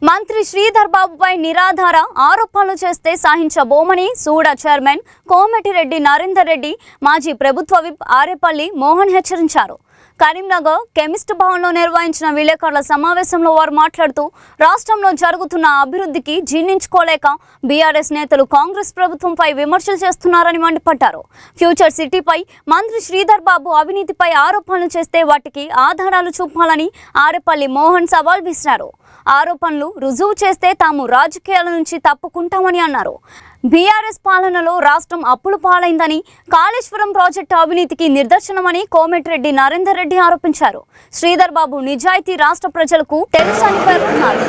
మంత్రి శ్రీధర్ బాబుపై నిరాధార ఆరోపణలు చేస్తే సహించబోమని సూడ చైర్మన్ కోమటిరెడ్డి నరేందర్ రెడ్డి మాజీ ప్రభుత్వ విప్ ఆరేపల్లి మోహన్ హెచ్చరించారు. కరీంనగర్ కెమిస్ట్ భవన్లో నిర్వహించిన విలేకరుల సమావేశంలో వారు మాట్లాడుతూ రాష్ట్రంలో జరుగుతున్న అభివృద్ధికి జీర్ణించుకోలేక బీఆర్ఎస్ నేతలు కాంగ్రెస్ ప్రభుత్వంపై విమర్శలు చేస్తున్నారని మండిపడ్డారు. ఫ్యూచర్ సిటీపై మంత్రి శ్రీధర్ బాబు అవినీతిపై ఆరోపణలు చేస్తే వాటికి ఆధారాలు చూపాలని ఆరేపల్లి మోహన్ సవాల్ విసిరారు. ఆరోపణలు రుజువు చేస్తే తాము రాజకీయాల నుంచి తప్పుకుంటామని అన్నారు. బీఆర్ఎస్ పాలనలో రాష్ట్రం అప్పుల పాలైందని, కాళేశ్వరం ప్రాజెక్టు అవినీతికి నిదర్శనమని కోమటిరెడ్డి నరేందర్ రెడ్డి ఆరోపించారు. శ్రీధర్ బాబు నిజాయితీ రాష్ట్ర ప్రజలకు తెలుసని పేర్కొన్నారు.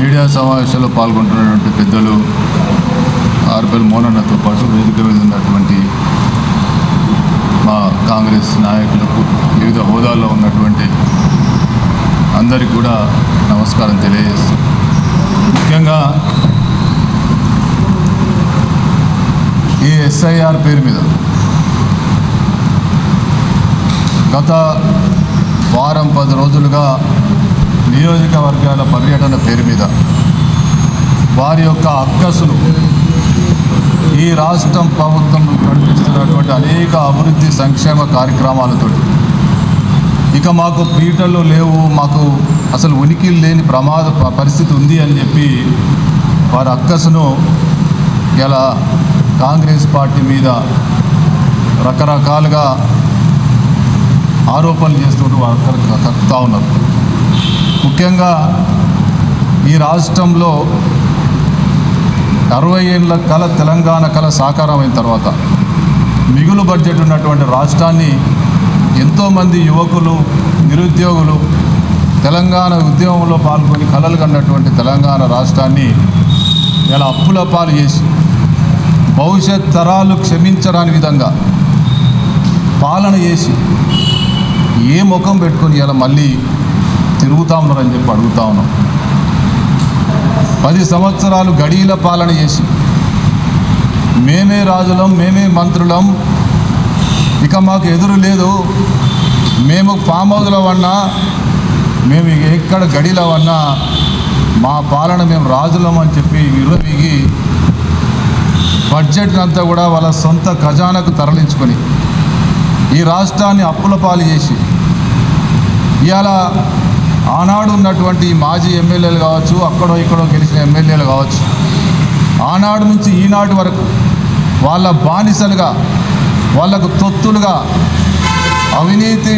మీడియా సమావేశంలో పాల్గొంటున్నటువంటి పెద్దలు ఆరేపల్లి మోహనన్నతో పాటు వేదిక మీద ఉన్నటువంటి మా కాంగ్రెస్ నాయకులకు, వివిధ హోదాల్లో ఉన్నటువంటి అందరికీ కూడా నమస్కారం తెలియజేస్తాం. ముఖ్యంగా ఈ ఎస్ఐఆర్ పేరు మీద గత వారం 10 రోజులుగా నియోజకవర్గాల పర్యటన పేరు మీద వారి యొక్క అక్కసులు ఈ రాష్ట్రం ప్రభుత్వం నడిపిస్తున్నటువంటి అనేక అభివృద్ధి సంక్షేమ కార్యక్రమాలతో ఇక మాకు పీటలు లేవు, మాకు అసలు ఉనికి లేని పరిస్థితి ఉంది అని చెప్పి వారి అక్కసును ఇలా కాంగ్రెస్ పార్టీ మీద రకరకాలుగా ఆరోపణలు చేస్తుంటూ వారు కక్కుతూ ఉన్నారు. ముఖ్యంగా ఈ రాష్ట్రంలో 60 ఏళ్ళ కళ తెలంగాణ కళ సాకారమైన తర్వాత మిగులు బడ్జెట్ ఉన్నటువంటి రాష్ట్రాన్ని ఎంతోమంది యువకులు, నిరుద్యోగులు తెలంగాణ ఉద్యమంలో పాల్గొని కలలు కన్నటువంటి తెలంగాణ రాష్ట్రాన్ని ఇలా అప్పుల పాలు చేసి భవిష్యత్ తరాలు క్షమించరాని విధంగా పాలన చేసి ఏ ముఖం పెట్టుకొని ఇలా మళ్ళీ తిరుగుతూ ఉన్నారని చెప్పి అడుగుతూ ఉన్నాం. 10 సంవత్సరాలు గడీల పాలన చేసి మేమే రాజులం, మేమే మంత్రులం, ఇక మాకు ఎదురు లేదు, మేము ఫామ్ హౌస్లో ఉన్నా, మేము ఎక్కడ గడిలో ఉన్నా మా పాలన మేము రాజులం అని చెప్పి విర్రవీగి బడ్జెట్ అంతా కూడా వాళ్ళ సొంత ఖజానాకు తరలించుకొని ఈ రాష్ట్రాన్ని అప్పుల పాలు చేసి ఇవాళ ఆనాడు ఉన్నటువంటి మాజీ ఎమ్మెల్యేలు కావచ్చు, అక్కడో ఇక్కడో గెలిచిన ఎమ్మెల్యేలు కావచ్చు, ఆనాడు నుంచి ఈనాటి వరకు వాళ్ళ బానిసలుగా, వాళ్లకు తొత్తులుగా, అవినీతి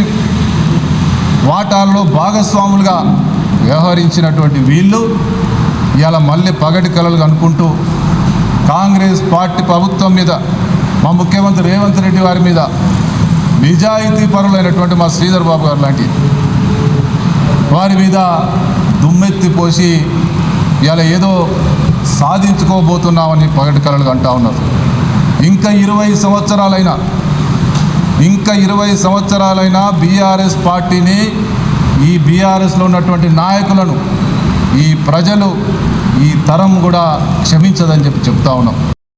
వాటాల్లో భాగస్వాములుగా వ్యవహరించినటువంటి వీళ్ళు ఇవాళ మళ్ళీ పగటి కలలు అనుకుంటూ కాంగ్రెస్ పార్టీ ప్రభుత్వం మీద, మా ముఖ్యమంత్రి రేవంత్ రెడ్డి వారి మీద, నిజాయితీ పరులైనటువంటి మా శ్రీధర్ బాబు గారు లాంటి వారి మీద దుమ్మెత్తిపోసి ఇలా ఏదో సాధించుకోబోతున్నామని పగటి కలలు అంటూ ఉన్నారు. ఇంకా 20 సంవత్సరాలైనా బీఆర్ఎస్ పార్టీని, ఈ బీఆర్ఎస్లో ఉన్నటువంటి నాయకులను ఈ ప్రజలు, ఈ తరం కూడా క్షమించదని చెప్తా ఉన్నాం.